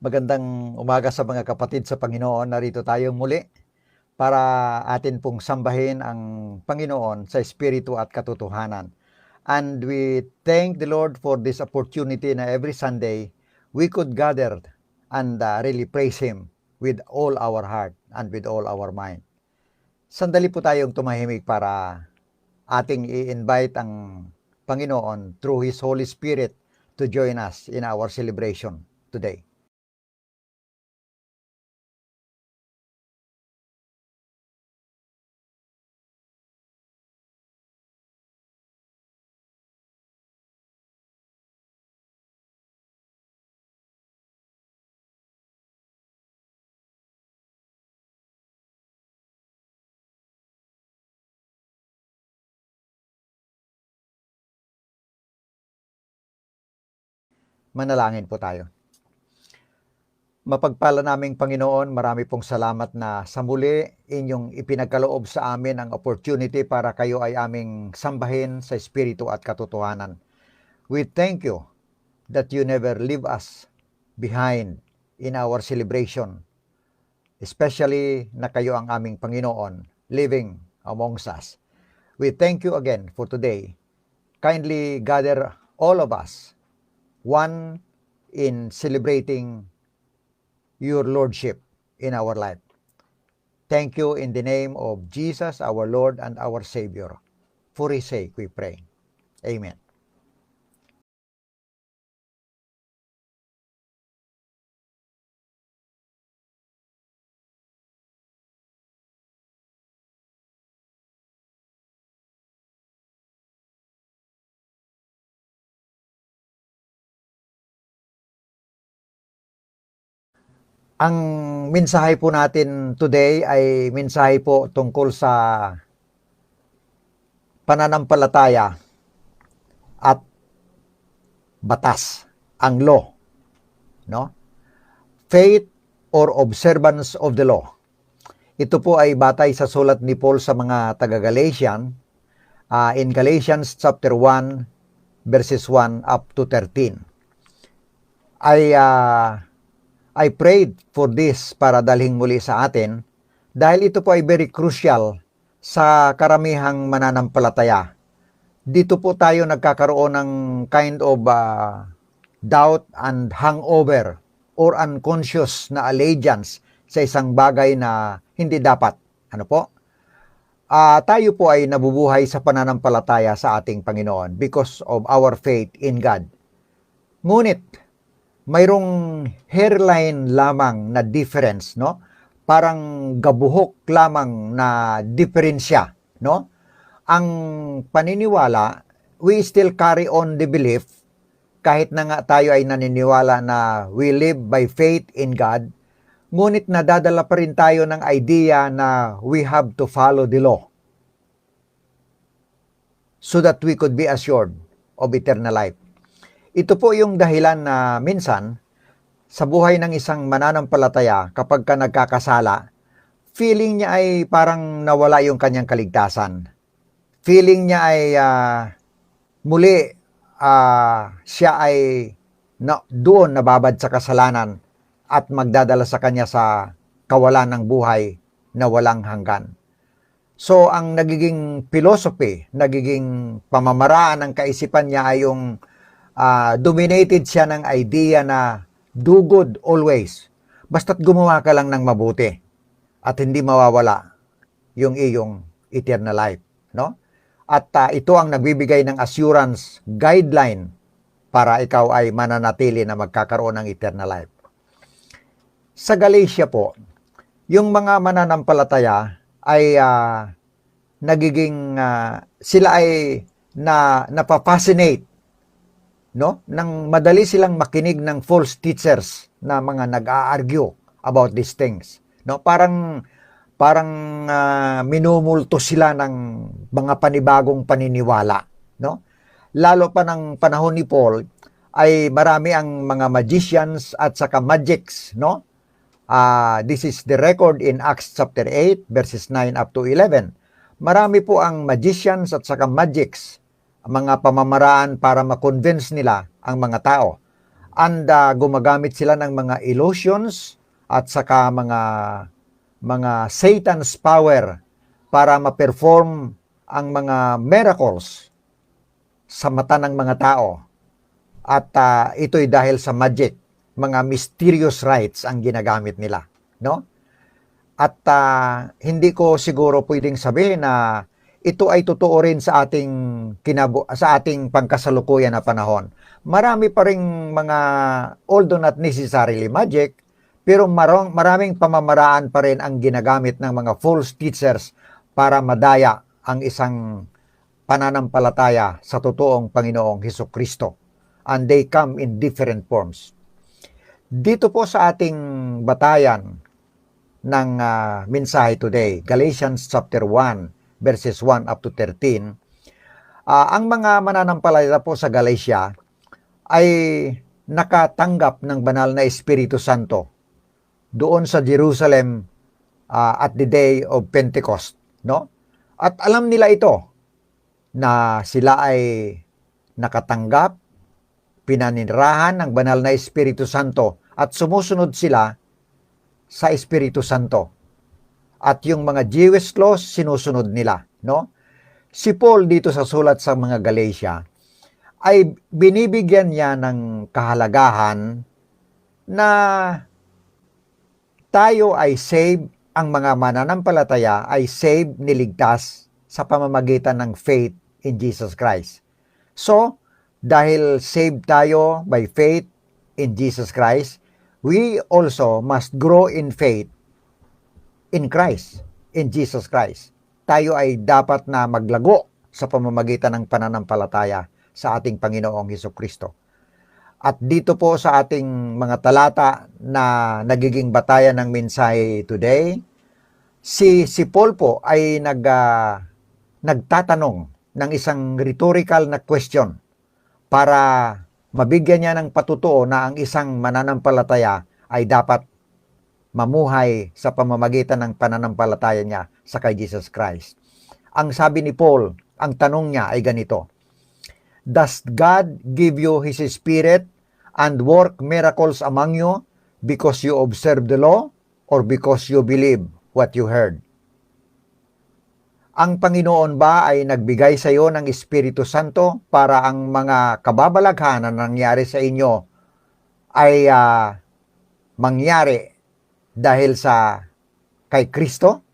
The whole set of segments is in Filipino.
Magandang umaga sa mga kapatid sa Panginoon. Narito tayo muli para atin pong sambahin ang Panginoon sa Espiritu at katotohanan. And we thank the Lord for this opportunity na every Sunday we could gather and really praise Him with all our heart and with all our mind. Sandali po tayong tumahimik para ating i-invite ang Panginoon through His Holy Spirit to join us in our celebration today. Manalangin po tayo. Mapagpala naming Panginoon, marami pong salamat na sa muli inyong ipinagkaloob sa amin ang opportunity para kayo ay aming sambahin sa Espiritu at katotohanan. We thank you that you never leave us behind in our celebration, especially na kayo ang aming Panginoon living amongst us. We thank you again for today. Kindly gather all of us, one in celebrating your Lordship in our life. Thank you in the name of Jesus, our Lord and our Savior. For His sake we pray. Amen. Ang mensahe po natin today ay mensahe po tungkol sa pananampalataya at batas, ang law, no? Faith or observance of the law. Ito po ay batay sa sulat ni Paul sa mga taga-Galatian in Galatians chapter 1 verses 1 up to 13. I prayed for this para dalhin muli sa atin dahil ito po ay very crucial sa karamihang mananampalataya. Dito po tayo nagkakaroon ng kind of doubt and hangover or unconscious na allegiance sa isang bagay na hindi dapat. Ano po? Tayo po ay nabubuhay sa pananampalataya sa ating Panginoon because of our faith in God. Ngunit, mayroong hairline lamang na difference, no? Parang gabuhok lamang na diferensya, no? Ang paniniwala, we still carry on the belief, kahit na nga tayo ay naniniwala na we live by faith in God, ngunit nadadala pa rin tayo ng idea na we have to follow the law so that we could be assured of eternal life. Ito po yung dahilan na minsan, sa buhay ng isang mananampalataya, kapag ka nagkakasala, feeling niya ay parang nawala yung kanyang kaligtasan. Feeling niya ay muli siya ay doon nababad sa kasalanan at magdadala sa kanya sa kawalan ng buhay na walang hanggan. So, ang nagiging philosophy, nagiging pamamaraan ng kaisipan niya ay yung dominated siya ng idea na do good always. Basta't gumawa ka lang ng mabuti at hindi mawawala yung iyong eternal life, no? At ito ang nagbibigay ng assurance, guideline para ikaw ay mananatili na magkakaroon ng eternal life. Sa Galatia po, yung mga mananampalataya ay sila ay napapascinate, no? Nang madali silang makinig ng false teachers na mga nag-a-argue about these things, no? Parang minumulto sila ng mga panibagong paniniwala, no? Lalo pa ng panahon ni Paul ay marami ang mga magicians at saka magics, no? This is the record in Acts chapter 8 verses 9 up to 11. Marami po ang magicians at saka magics, mga pamamaraan para ma-convince nila ang mga tao. and gumagamit sila ng mga illusions at saka mga Satan's power para ma-perform ang mga miracles sa mata ng mga tao. At ito'y dahil sa magic, mga mysterious rites ang ginagamit nila, no? At hindi ko siguro pwedeng sabihin na ito ay totoo rin sa ating sa ating pangkasalukuyan na panahon. Marami pa ring mga, although not necessarily magic, pero maraming pamamaraan pa rin ang ginagamit ng mga false teachers para madaya ang isang pananampalataya sa totoong Panginoong Hesukristo. And they come in different forms. Dito po sa ating batayan ng mensahe today, Galatians chapter 1, verses 1 up to 13, ang mga mananampalataya po sa Galatia ay nakatanggap ng banal na Espiritu Santo doon sa Jerusalem at the day of Pentecost, no? At alam nila ito na sila ay nakatanggap, pinanirahan ng banal na Espiritu Santo at sumusunod sila sa Espiritu Santo. At yung mga Jewish laws sinusunod nila, no? Si Paul dito sa sulat sa mga Galatia ay binibigyan niya ng kahalagahan na tayo ay saved, ang mga mananampalataya ay saved, niligtas sa pamamagitan ng faith in Jesus Christ. So, dahil saved tayo by faith in Jesus Christ, we also must grow in faith in Christ, in Jesus Christ. Tayo ay dapat na maglago sa pamamagitan ng pananampalataya sa ating Panginoong Hesukristo. At dito po sa ating mga talata na nagiging batayan ng mensahe today, si Paul po ay nagtatanong ng isang rhetorical na question para mabigyan niya ng patutuo na ang isang mananampalataya ay dapat mamuhay sa pamamagitan ng pananampalataya niya sa kay Jesus Christ. Ang sabi ni Paul, ang tanong niya ay ganito: Does God give you His Spirit and work miracles among you because you observe the law or because you believe what you heard? Ang Panginoon ba ay nagbigay sa iyo ng Espiritu Santo para ang mga kababalaghan na nangyari sa inyo ay mangyari dahil sa kay Kristo?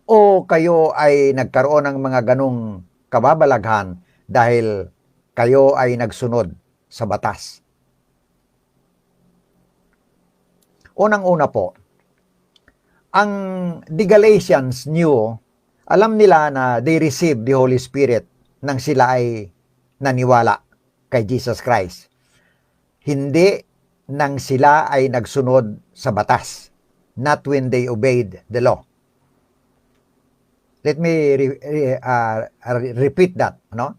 O kayo ay nagkaroon ng mga ganong kababalaghan dahil kayo ay nagsunod sa batas? Unang-una po, ang the Galatians knew, alam nila na they received the Holy Spirit nang sila ay naniwala kay Jesus Christ. Hindi nang sila ay nagsunod sa batas. Not when they obeyed the law. Let me repeat that. No?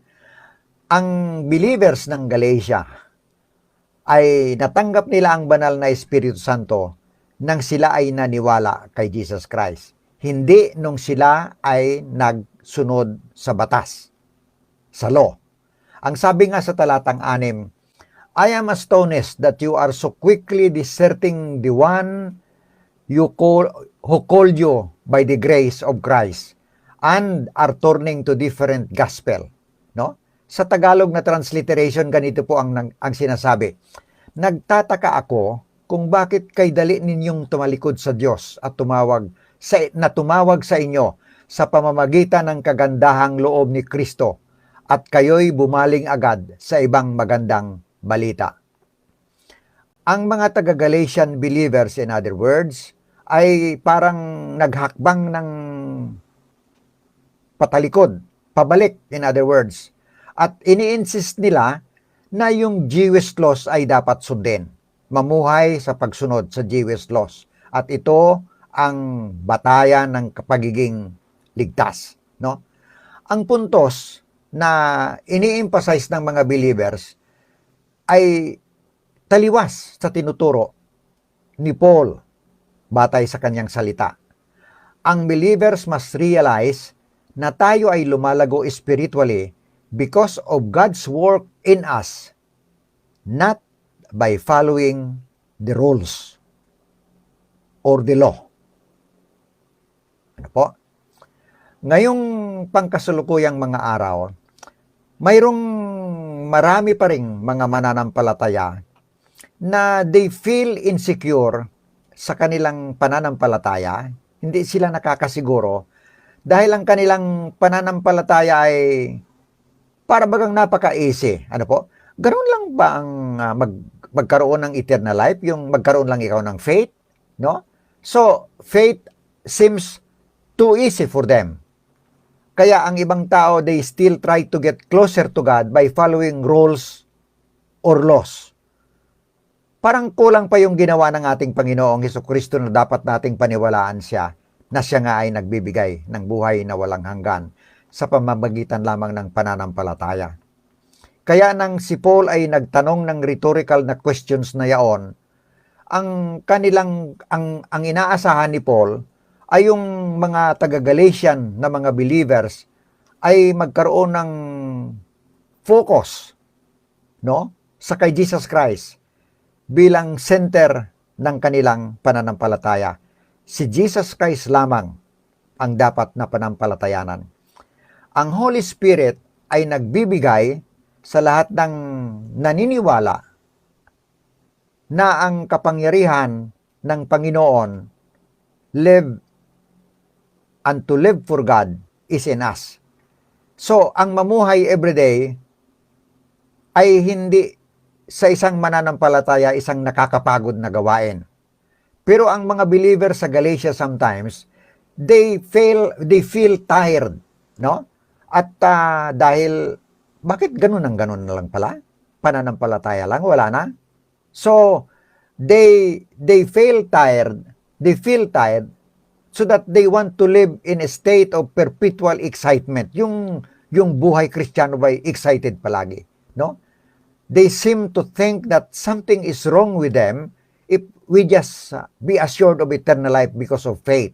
Ang believers ng Galatia ay natanggap nila ang banal na Espiritu Santo nang sila ay naniwala kay Jesus Christ. Hindi nung sila ay nagsunod sa batas, sa law. Ang sabi nga sa talatang 6, I am astonished that you are so quickly deserting the one who called you by the grace of Christ and are turning to different gospel. No? Sa Tagalog na transliteration, ganito po ang sinasabi. Nagtataka ako kung bakit kay dali ninyong tumalikod sa Diyos at tumawag sa inyo sa pamamagitan ng kagandahang loob ni Kristo at kayo'y bumaling agad sa ibang magandang balita. Ang mga taga-Galatian believers, in other words, ay parang naghakbang ng patalikod, pabalik, in other words. At ini-insist nila na yung Jewish laws ay dapat sundin. Mamuhay sa pagsunod sa Jewish laws. At ito ang batayan ng pagiging ligtas. No? Ang puntos na ini-emphasize ng mga believers ay taliwas sa tinuturo ni Paul batay sa kanyang salita. Ang believers must realize na tayo ay lumalago spiritually because of God's work in us, not by following the rules or the law. Ano po? Ngayong pangkasalukuyang mga araw, mayroong marami pa ring mga mananampalataya na they feel insecure sa kanilang pananampalataya. Hindi sila nakakasiguro dahil ang kanilang pananampalataya ay para bagang napaka-easy. Ano po? Ganoon lang ba ang magkaroon ng eternal life? Yung magkaroon lang ikaw ng faith? No? So, faith seems too easy for them. Kaya ang ibang tao, they still try to get closer to God by following rules or laws. Parang kulang pa yung ginawa ng ating Panginoong Hesukristo na dapat nating paniwalaan siya na siya nga ay nagbibigay ng buhay na walang hanggan sa pamamagitan lamang ng pananampalataya. Kaya nang si Paul ay nagtanong ng rhetorical na questions na yaon, ang inaasahan ni Paul ay yung mga taga-Galatian na mga believers ay magkaroon ng focus, no, sa kay Jesus Christ bilang center ng kanilang pananampalataya. Si Jesus Christ lamang ang dapat na panampalatayanan. Ang Holy Spirit ay nagbibigay sa lahat ng naniniwala na ang kapangyarihan ng Panginoon to live for God is in us. So, ang mamuhay everyday ay hindi sa isang mananampalataya isang nakakapagod na gawain. Pero ang mga believer sa Galatia sometimes, they feel tired, no? At dahil bakit ganun na lang pala? Pananampalataya lang, wala na. So, they feel tired so that they want to live in a state of perpetual excitement. Yung buhay Kristiyano ba excited palagi, no? They seem to think that something is wrong with them if we just be assured of eternal life because of faith.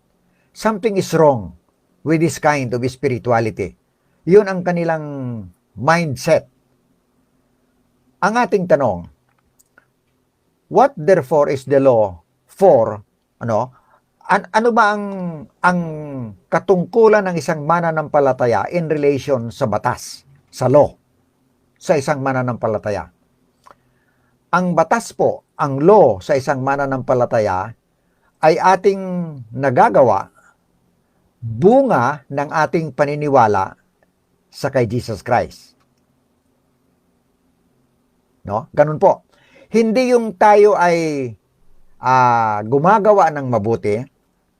Something is wrong with this kind of spirituality. Yun ang kanilang mindset. Ang ating tanong, what therefore is the law for, ano ba ang katungkulan ng isang mananampalataya in relation sa batas, sa law, sa isang mananampalataya? Ang batas po, ang law sa isang mananampalataya ay ating nagagawa bunga ng ating paniniwala sa kay Jesus Christ. No? Ganun po. Hindi yung tayo ay gumagawa ng mabuti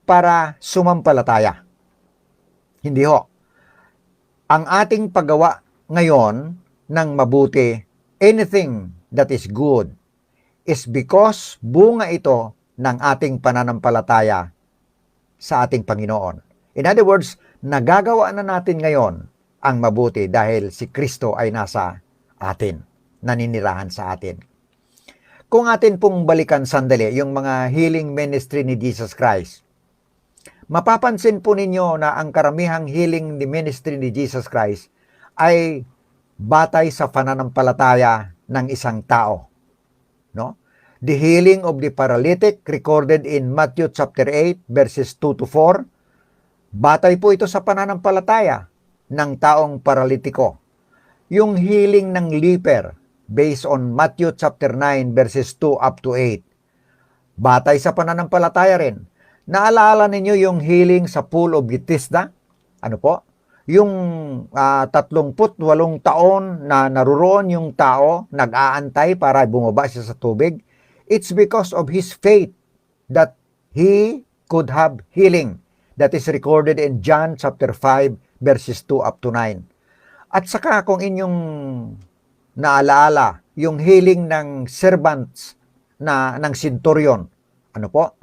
para sumampalataya. Hindi ho. Ang ating paggawa ngayon ng mabuti, anything that is good, is because bunga ito ng ating pananampalataya sa ating Panginoon. In other words, nagagawa na natin ngayon ang mabuti dahil si Kristo ay nasa atin, naninirahan sa atin. Kung atin pong balikan sandali yung mga healing ministry ni Jesus Christ, mapapansin po ninyo na ang karamihang healing ni ministry ni Jesus Christ ay batay sa pananampalataya ng isang tao. No? The healing of the paralytic recorded in Matthew chapter 8 verses 2 to 4, batay po ito sa pananampalataya ng taong paralitiko. Yung healing ng leper based on Matthew chapter 9 verses 2 up to 8, batay sa pananampalataya rin. Naalala ninyo yung healing sa pool of Bethesda? Ano po? Yung 38 taon na naruroon yung tao, nag-aantay para bumaba siya sa tubig. It's because of his faith that he could have healing. That is recorded in John chapter 5 verses 2 up to 9. At saka kung inyong naalaala, yung healing ng servants ng centurion. Ano po?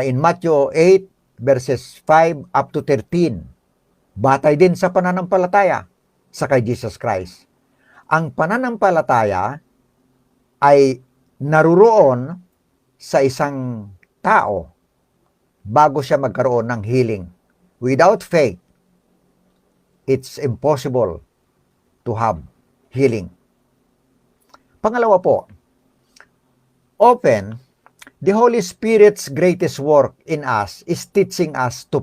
In Matthew 8 verses 5 up to 13, batay din sa pananampalataya sa kay Jesus Christ. Ang pananampalataya ay naruroon sa isang tao bago siya magkaroon ng healing. Without faith, it's impossible to have healing. Pangalawa po, Often, the Holy Spirit's greatest work in us is teaching us to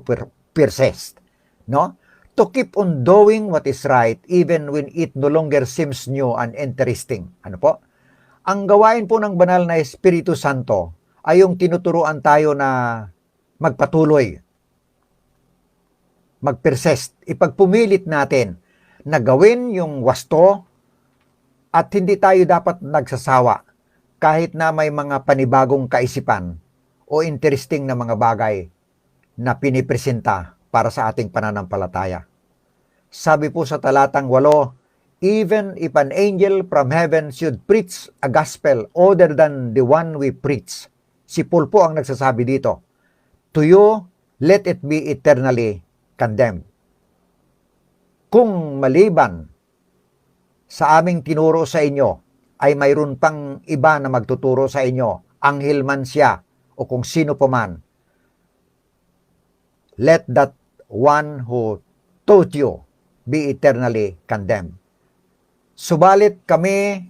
persist, no? To keep on doing what is right even when it no longer seems new and interesting. Ano po? Ang gawain po ng banal na Espiritu Santo ay yung tinuturuan tayo na magpatuloy, mag-persist, ipagpumilit natin na gawin yung wasto at hindi tayo dapat nagsasawa kahit na may mga panibagong kaisipan o interesting na mga bagay na pinipresenta para sa ating pananampalataya. Sabi po sa talatang 8, even if an angel from heaven should preach a gospel other than the one we preach. Si Paul po ang nagsasabi dito, to you, let it be eternally condemned. Kung maliban sa aming tinuro sa inyo, ay mayroon pang iba na magtuturo sa inyo, anghel man siya o kung sino pa man, let that one who taught you be eternally condemned. Subalit kami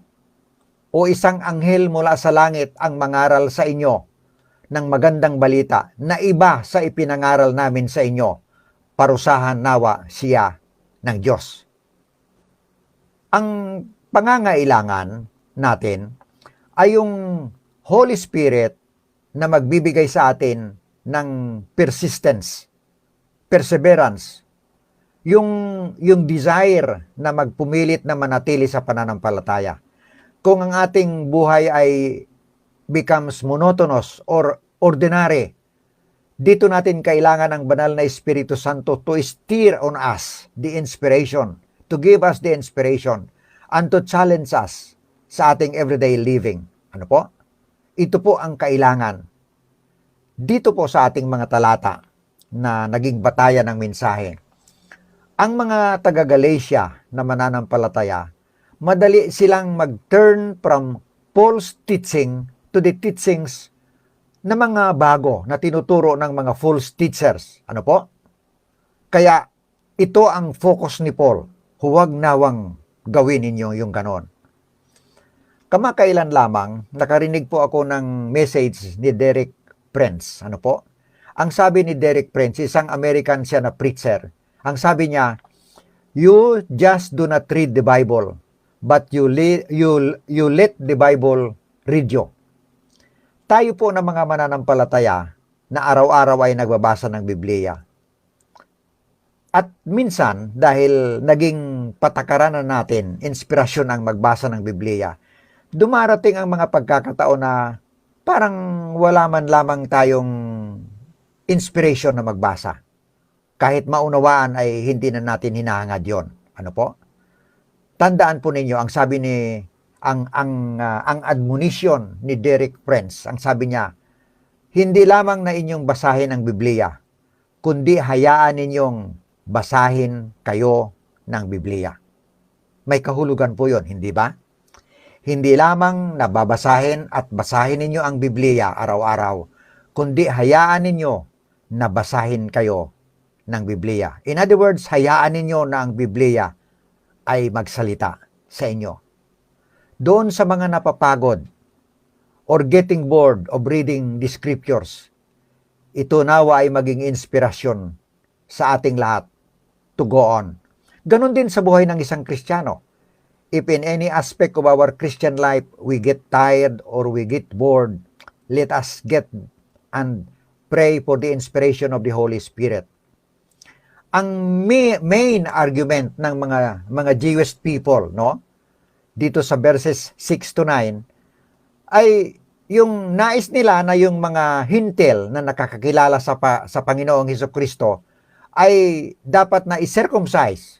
o isang anghel mula sa langit ang mangaral sa inyo ng magandang balita na iba sa ipinangaral namin sa inyo, parusahan nawa siya ng Diyos. Ang pangangailangan natin ay yung Holy Spirit na magbibigay sa atin ng persistence, perseverance, yung desire na magpumilit na manatili sa pananampalataya. Kung ang ating buhay ay becomes monotonous or ordinary, dito natin kailangan ng banal na Espiritu Santo to stir on us the inspiration, to give us the inspiration, and to challenge us sa ating everyday living. Ano po? Ito po ang kailangan. Dito po sa ating mga talata na naging batayan ng mensahe. Ang mga taga-Galatia na mananampalataya, madali silang mag-turn from Paul's teaching to the teachings na mga bago na tinuturo ng mga false teachers. Ano po? Kaya ito ang focus ni Paul. Huwag nawang gawin ninyo yung ganon. Kamakailan lamang, nakarinig po ako ng message ni Derek Prince. Ano po? Ang sabi ni Derek Prince, isang American siya na preacher. Ang sabi niya, you just do not read the Bible, but you let the Bible read you. Tayo po na mga mananampalataya na araw-araw ay nagbabasa ng Biblia. At minsan, dahil naging patakaran na natin, inspirasyon ang magbasa ng Biblia, dumarating ang mga pagkakataon na parang wala man lamang tayong inspiration na magbasa. Kahit maunawaan ay hindi na natin hinahangad yon. Ano po? Tandaan po ninyo, ang sabi ni ang admonition ni Derek Prince, ang sabi niya, hindi lamang na inyong basahin ang Biblia, kundi hayaan ninyong basahin kayo ng Biblia. May kahulugan po yon, hindi ba? Hindi lamang na babasahin at basahin ninyo ang Biblia araw-araw, kundi hayaan ninyo na basahin kayo ng Biblia. In other words, hayaan ninyo na ang Biblia ay magsalita sa inyo. Doon sa mga napapagod or getting bored of reading the scriptures, ito nawa ay maging inspirasyon sa ating lahat to go on. Ganon din sa buhay ng isang Kristiyano. If in any aspect of our Christian life we get tired or we get bored, let us get and pray for the inspiration of the Holy Spirit. Ang main argument ng mga Jewish people, no? Dito sa verses 6 to 9 ay yung nais nila na yung mga hintil na nakakakilala sa Panginoong Hesukristo ay dapat na i-circumcise.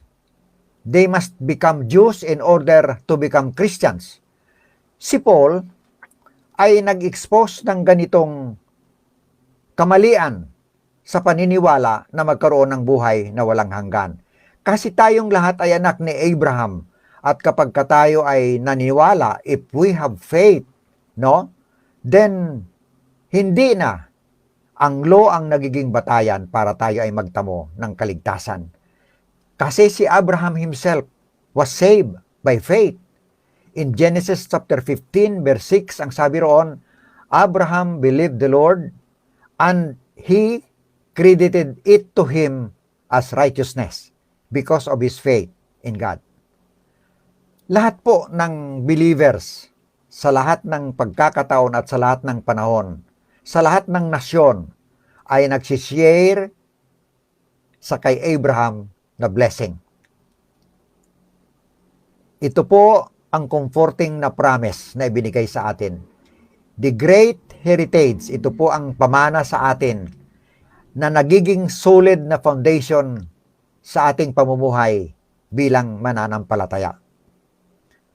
They must become Jews in order to become Christians. Si Paul ay nag-expose ng ganitong kamalian sa paniniwala na magkaroon ng buhay na walang hanggan. Kasi tayong lahat ay anak ni Abraham. At kapag tayo ay naniwala, if we have faith, no? Then, hindi na ang law ang nagiging batayan para tayo ay magtamo ng kaligtasan. Kasi si Abraham himself was saved by faith. In Genesis chapter 15, verse 6, ang sabi roon, Abraham believed the Lord, and he credited it to him as righteousness because of his faith in God. Lahat po ng believers, sa lahat ng pagkakataon at sa lahat ng panahon, sa lahat ng nasyon, ay nagsishare sa kay Abraham na blessing. Ito po ang comforting na promise na ibinigay sa atin. The great heritage, ito po ang pamana sa atin na nagiging solid na foundation sa ating pamumuhay bilang mananampalataya.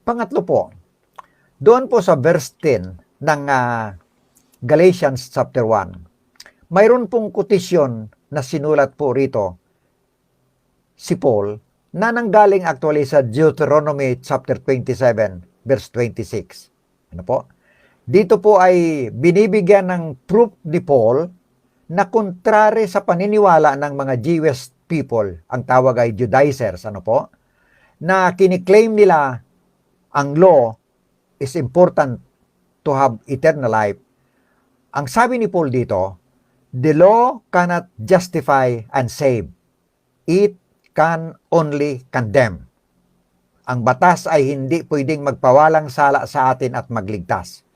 Pangatlo po, doon po sa verse 10 ng Galatians chapter 1, mayroon pong quotation na sinulat po rito si Paul na nanggaling actually sa Deuteronomy chapter 27 verse 26. Ano po? Dito po ay binibigyan ng proof ni Paul na kontrary sa paniniwala ng mga Jewish people, ang tawag ay Judaizers, ano po, na kiniklaim nila ang law is important to have eternal life. Ang sabi ni Paul dito, the law cannot justify and save. It can only condemn. Ang batas ay hindi pwedeng magpawalang sala sa atin at magligtas.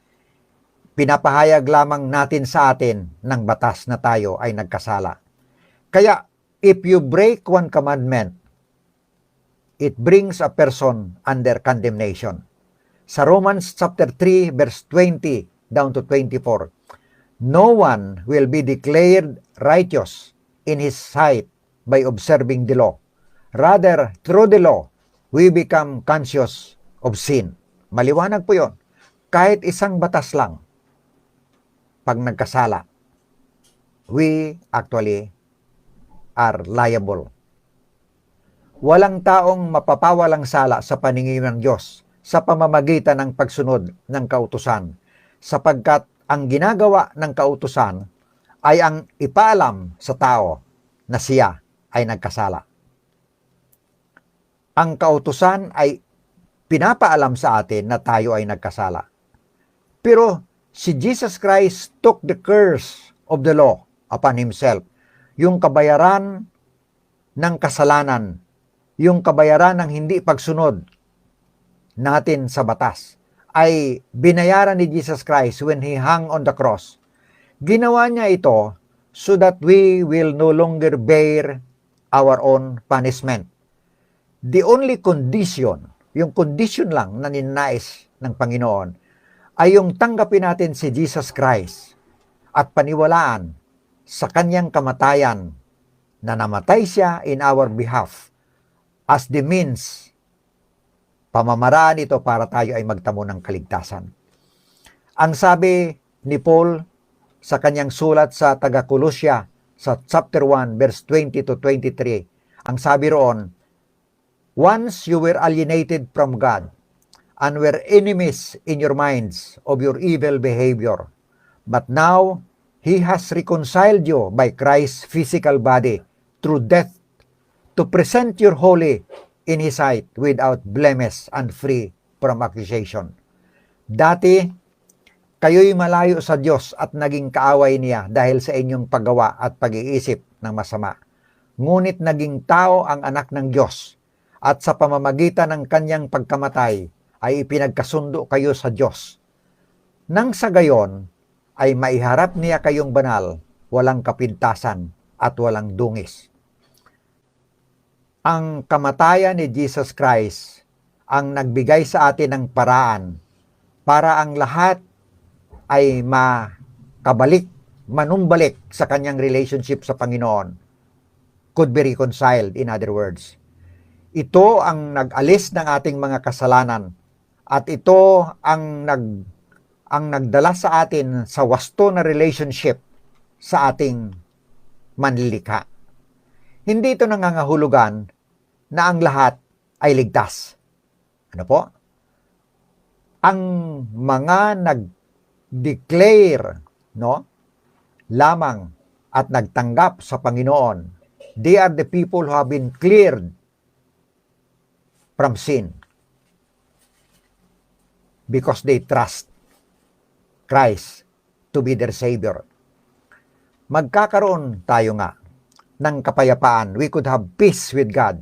Pinapahayag lamang natin sa atin ng batas na tayo ay nagkasala. Kaya, if you break one commandment, it brings a person under condemnation. Sa Romans chapter 3 verse 20 down to 24, no one will be declared righteous in his sight by observing the law. Rather, through the law, we become conscious of sin. Maliwanag po yun. Kahit isang batas lang, pag nagkasala, we actually are liable. Walang taong mapapawalang sala sa paningin ng Diyos sa pamamagitan ng pagsunod ng kautusan, sapagkat ang ginagawa ng kautusan ay ang ipaalam sa tao na siya ay nagkasala. Ang kautusan ay pinapaalam sa atin na tayo ay nagkasala. Pero si Jesus Christ took the curse of the law upon himself. Yung kabayaran ng kasalanan, yung kabayaran ng hindi pagsunod natin sa batas, ay binayaran ni Jesus Christ when he hung on the cross. Ginawa niya ito so that we will no longer bear our own punishment. The only condition, yung condition lang na ninais ng Panginoon, ay yung tanggapin natin si Jesus Christ at paniwalaan sa kanyang kamatayan na namatay siya in our behalf as the means, pamamaraan ito para tayo ay magtamo ng kaligtasan. Ang sabi ni Paul sa kanyang sulat sa taga-Kolosya sa chapter 1 verse 20 to 23, ang sabi roon, once you were alienated from God and were enemies in your minds of your evil behavior, but now He has reconciled you by Christ's physical body through death to present you holy in His sight without blemish and free from accusation. Dati, kayo'y malayo sa Diyos at naging kaaway niya dahil sa inyong paggawa at pag-iisip ng masama. Ngunit naging tao ang anak ng Diyos at sa pamamagitan ng kanyang pagkamatay ay ipinagkasundo kayo sa Diyos. Nang sa gayon ay maiharap niya kayong banal, walang kapintasan at walang dungis. Ang kamatayan ni Jesus Christ ang nagbigay sa atin ng paraan para ang lahat ay makabalik, manumbalik sa kanyang relationship sa Panginoon. Could be reconciled, in other words. Ito ang nag-alis ng ating mga kasalanan at ito ang nagdala sa atin sa wasto na relationship sa ating manlilikha. Hindi ito nangangahulugan na ang lahat ay ligtas. Ano po? Ang mga nag-declare, lamang at nagtanggap sa Panginoon, they are the people who have been cleared from sin because they trust Christ to be their Savior. Magkakaroon tayo nga ng kapayapaan. We could have peace with God.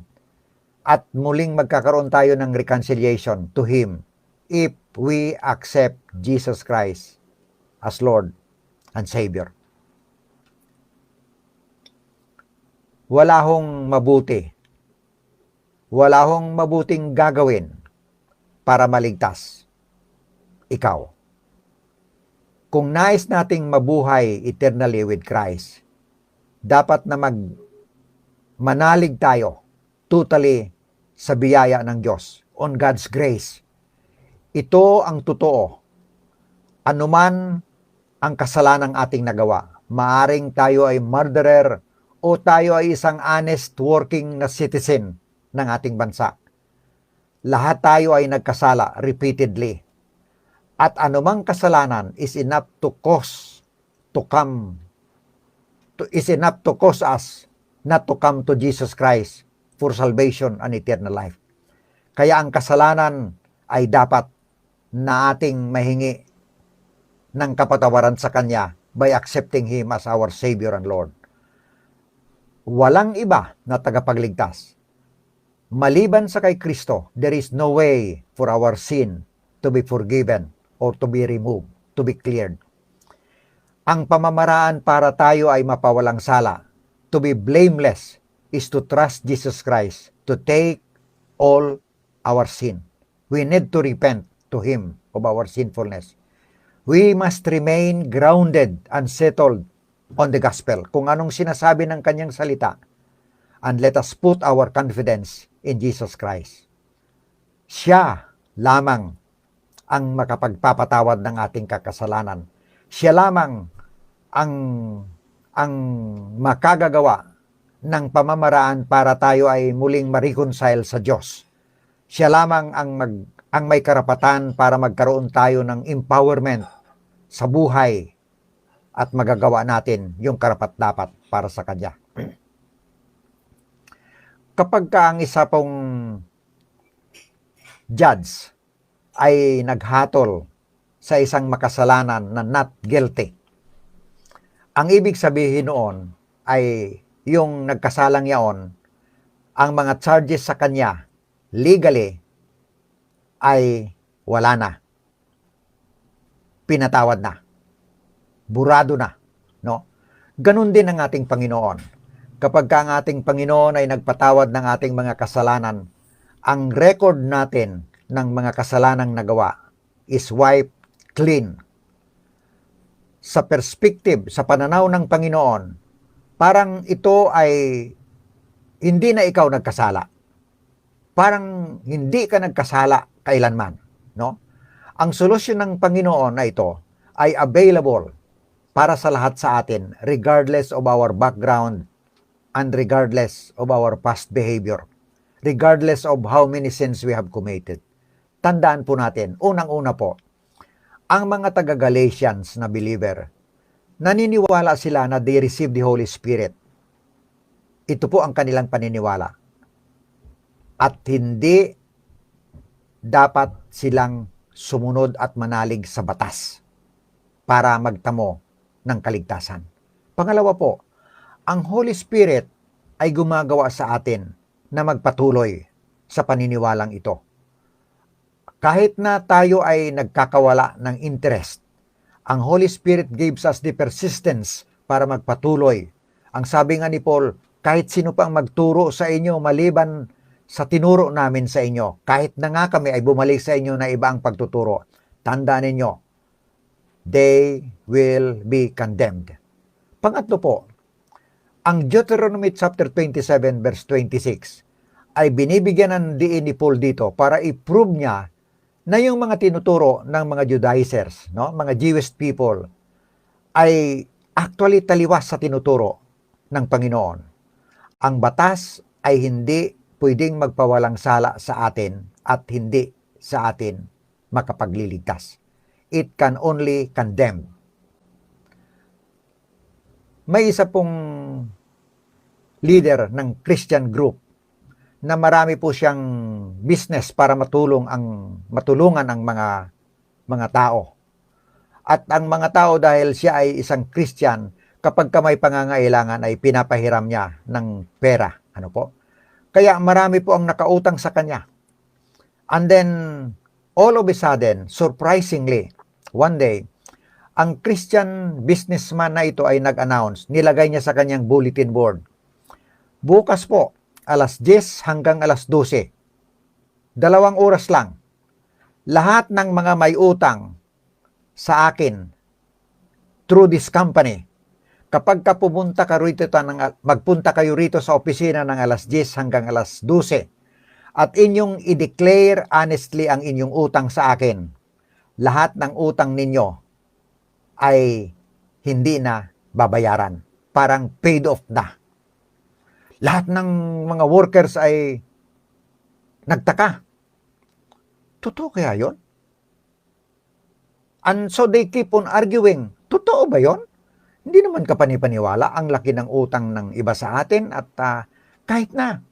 At muling magkakaroon tayo ng reconciliation to Him if we accept Jesus Christ as Lord and Savior. Wala hong mabuti. Wala hong mabuting gagawin para maligtas ikaw. Kung nais nating mabuhay eternally with Christ, dapat na manalig tayo totally sa biyaya ng Diyos, on God's grace. Ito ang totoo. Anuman ang kasalanang ating nagawa, maaring tayo ay murderer o tayo ay isang honest working na citizen ng ating bansa. Lahat tayo ay nagkasala repeatedly. At anumang kasalanan is enough to cause us not to come to Jesus Christ for salvation and eternal life. Kaya ang kasalanan ay dapat na ating mahingi ng kapatawaran sa Kanya by accepting Him as our Savior and Lord. Walang iba na tagapagligtas. Maliban sa kay Kristo, there is no way for our sin to be forgiven or to be removed, to be cleared. Ang pamamaraan para tayo ay mapawalang sala, to be blameless, is to trust Jesus Christ, to take all our sin. We need to repent to Him of our sinfulness. We must remain grounded and settled on the gospel, kung anong sinasabi ng Kanyang salita, and let us put our confidence in Jesus Christ. Siya lamang ang makapagpapatawad ng ating kakasalanan. Siya lamang ang makagagawa ng pamamaraan para tayo ay muling ma-reconcile sa Diyos. Siya lamang ang may karapatan para magkaroon tayo ng empowerment sa buhay at magagawa natin yung karapat-dapat para sa Kanya. Kapag ka ang isa pong judge ay naghatol sa isang makasalanan na not guilty, ang ibig sabihin noon ay yung nagkasalang yaon, ang mga charges sa kanya legally ay wala na. Pinatawad na. Burado na. No? Ganun din ang ating Panginoon. Kapag ang ating Panginoon ay nagpatawad ng ating mga kasalanan, ang record natin ng mga kasalanang nagawa is wiped clean. Sa perspective, sa pananaw ng Panginoon, parang ito ay hindi na ikaw nagkasala. Parang hindi ka nagkasala kailanman. No? Ang solusyon ng Panginoon na ito ay available para sa lahat sa atin, regardless of our background and regardless of our past behavior, regardless of how many sins we have committed. Tandaan po natin, unang-una po, ang mga taga-Galatians na believer, naniniwala sila na they receive the Holy Spirit. Ito po ang kanilang paniniwala. At hindi dapat silang sumunod at manalig sa batas para magtamo ng kaligtasan. Pangalawa po, ang Holy Spirit ay gumagawa sa atin na magpatuloy sa paniniwalang ito. Kahit na tayo ay nagkakawala ng interest, ang Holy Spirit gives us the persistence para magpatuloy. Ang sabi nga ni Paul, kahit sino pang magturo sa inyo maliban sa tinuro namin sa inyo, kahit na nga kami ay bumalik sa inyo na iba ang pagtuturo, tandaan ninyo, they will be condemned. Pangatlo po, ang Deuteronomy chapter 27 verse 26 ay binibigyan ng diin ni Paul dito para i-prove niya na yung mga tinuturo ng mga Judaizers, no, mga Jewish people, ay actually taliwas sa tinuturo ng Panginoon. Ang batas ay hindi pwedeng magpawalang sala sa atin at hindi sa atin makapagliligtas. It can only condemn. May isa pong leader ng Christian group na marami po siyang business para matulungan ang mga tao. At ang mga tao dahil siya ay isang Christian, kapag ka may pangangailangan ay pinapahiram niya ng pera. Ano po? Kaya marami po ang nakautang sa kanya. And then, all of a sudden, surprisingly, one day, ang Christian businessman na ito ay nag-announce, nilagay niya sa kanyang bulletin board. Bukas po, alas 10 hanggang alas 12, 2 oras lang, lahat ng mga may utang sa akin through this company, kapag ka magpunta kayo rito sa opisina ng alas 10 hanggang alas 12 at inyong i-declare honestly ang inyong utang sa akin, lahat ng utang ninyo ay hindi na babayaran. Parang paid off na. Lahat ng mga workers ay nagtaka. Totoo kaya yon? And so they keep on arguing, totoo ba yon? Hindi naman kapanipaniwala ang laki ng utang ng iba sa atin at kahit na.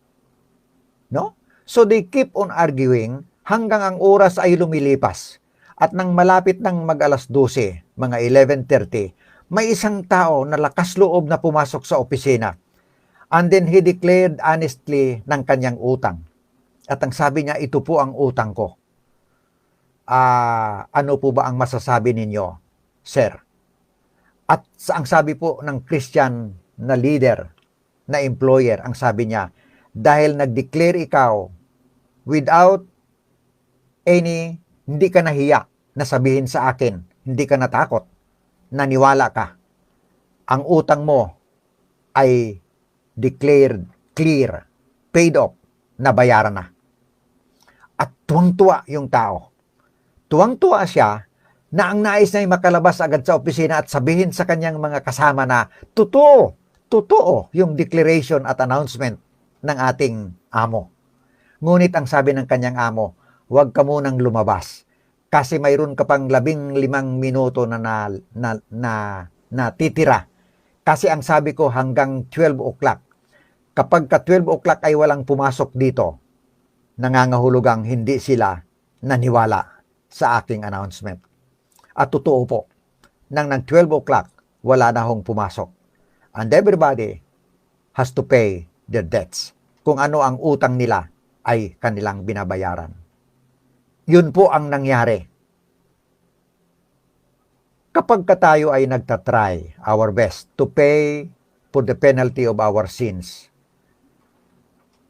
No? So they keep on arguing hanggang ang oras ay lumilipas. At nang malapit ng mag-alas 12, mga 11:30, may isang tao na lakas loob na pumasok sa opisina. And then he declared honestly ng kanyang utang. At ang sabi niya, ito po ang utang ko. Ano po ba ang masasabi ninyo, sir? At ang sabi po ng Christian na leader, na employer, ang sabi niya, dahil nag-declare ikaw without hindi ka nahiya na sabihin sa akin, hindi ka natakot, naniwala ka, ang utang mo ay declared clear, paid off, nabayaran na. At tuwang-tuwa yung tao. Tuwang-tuwa siya na ang nais niya ay makalabas agad sa opisina at sabihin sa kanyang mga kasama na totoo yung declaration at announcement ng ating amo. Ngunit ang sabi ng kanyang amo, huwag ka munang lumabas kasi mayroon ka pang 15 minuto na titira. Kasi ang sabi ko hanggang 12 o'clock. Kapag ka 12 o'clock ay walang pumasok dito, nangangahulugang hindi sila naniwala sa aking announcement. At totoo po, nang 12 o'clock, wala na hong pumasok. And everybody has to pay their debts. Kung ano ang utang nila ay kanilang binabayaran. Yun po ang nangyari. Kapag tayo ay nagtatry our best to pay for the penalty of our sins,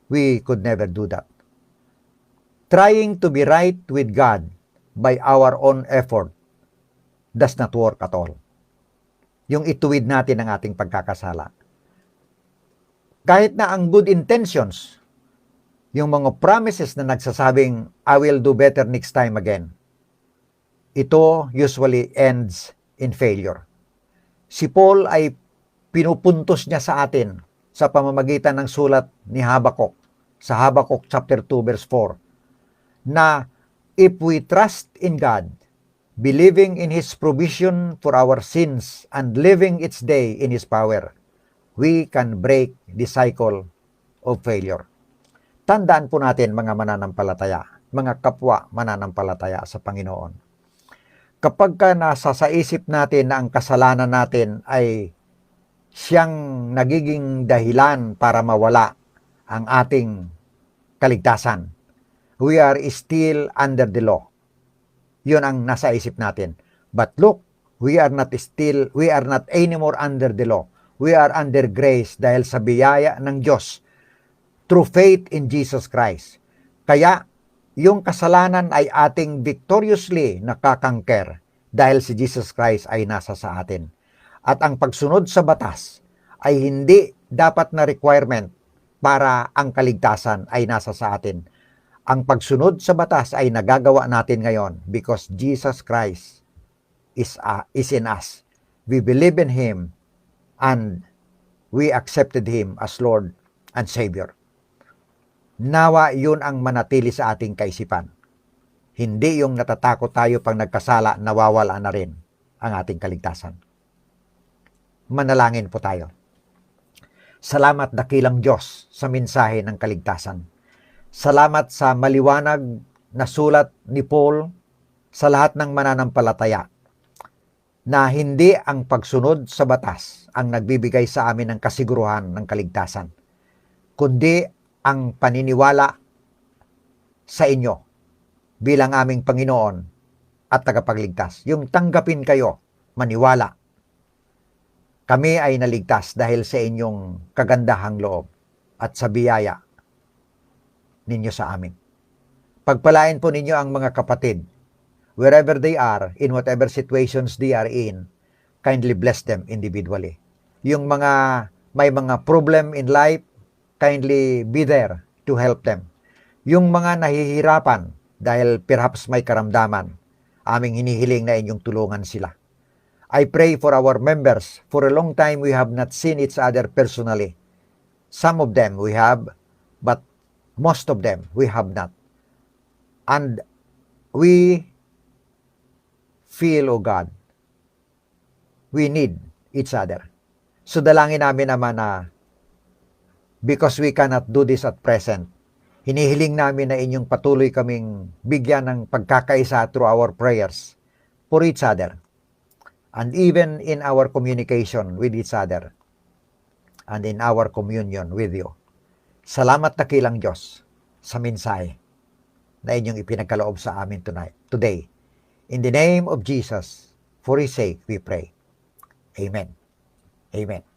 we could never do that. Trying to be right with God by our own effort does not work at all. Yung ituwid natin ang ating pagkakasala. Kahit na ang good intentions, yung mga promises na nagsasabing, I will do better next time again, ito usually ends in failure. Si Paul ay pinupuntos niya sa atin sa pamamagitan ng sulat ni Habakkuk, sa Habakkuk chapter 2 verse 4, na if we trust in God, believing in His provision for our sins and living each day in His power, we can break the cycle of failure. Tandaan po natin mga mananampalataya, mga kapwa mananampalataya sa Panginoon. Kapag ka nasa sa isip natin na ang kasalanan natin ay siyang nagiging dahilan para mawala ang ating kaligtasan, we are still under the law. Yun ang nasa isip natin. But look, we are not anymore under the law. We are under grace dahil sa biyaya ng Diyos through faith in Jesus Christ. Kaya, yung kasalanan ay ating victoriously nakakangker dahil si Jesus Christ ay nasa sa atin. At ang pagsunod sa batas ay hindi dapat na requirement para ang kaligtasan ay nasa sa atin. Ang pagsunod sa batas ay nagagawa natin ngayon because Jesus Christ is in us. We believe in Him and we accepted Him as Lord and Savior. Nawa yun ang manatili sa ating kaisipan. Hindi yung natatakot tayo pag nagkasala, nawawala na rin ang ating kaligtasan. Manalangin po tayo. Salamat dakilang Diyos sa mensahe ng kaligtasan. Salamat sa maliwanag na sulat ni Paul sa lahat ng mananampalataya. na hindi ang pagsunod sa batas ang nagbibigay sa amin ng kasiguruhan ng kaligtasan, kundi ang paniniwala sa inyo bilang aming Panginoon at tagapagligtas. Yung tanggapin kayo, maniwala. Kami ay naligtas dahil sa inyong kagandahang loob at sa biyaya ninyo sa amin. Pagpalain po ninyo ang mga kapatid, wherever they are, in whatever situations they are in, kindly bless them individually. Yung may mga problem in life, kindly be there to help them. Yung mga nahihirapan dahil perhaps may karamdaman, aming hinihiling na inyong tulungan sila. I pray for our members. For a long time, we have not seen each other personally. Some of them we have, but most of them we have not. And we feel, oh God, we need each other. So dalangin namin naman na because we cannot do this at present, hinihiling namin na inyong patuloy kaming bigyan ng pagkakaisa through our prayers for each other. And even in our communication with each other and in our communion with you. Salamat dakilang Diyos sa mensahe na inyong ipinagkaloob sa amin today. In the name of Jesus, for His sake we pray. Amen. Amen.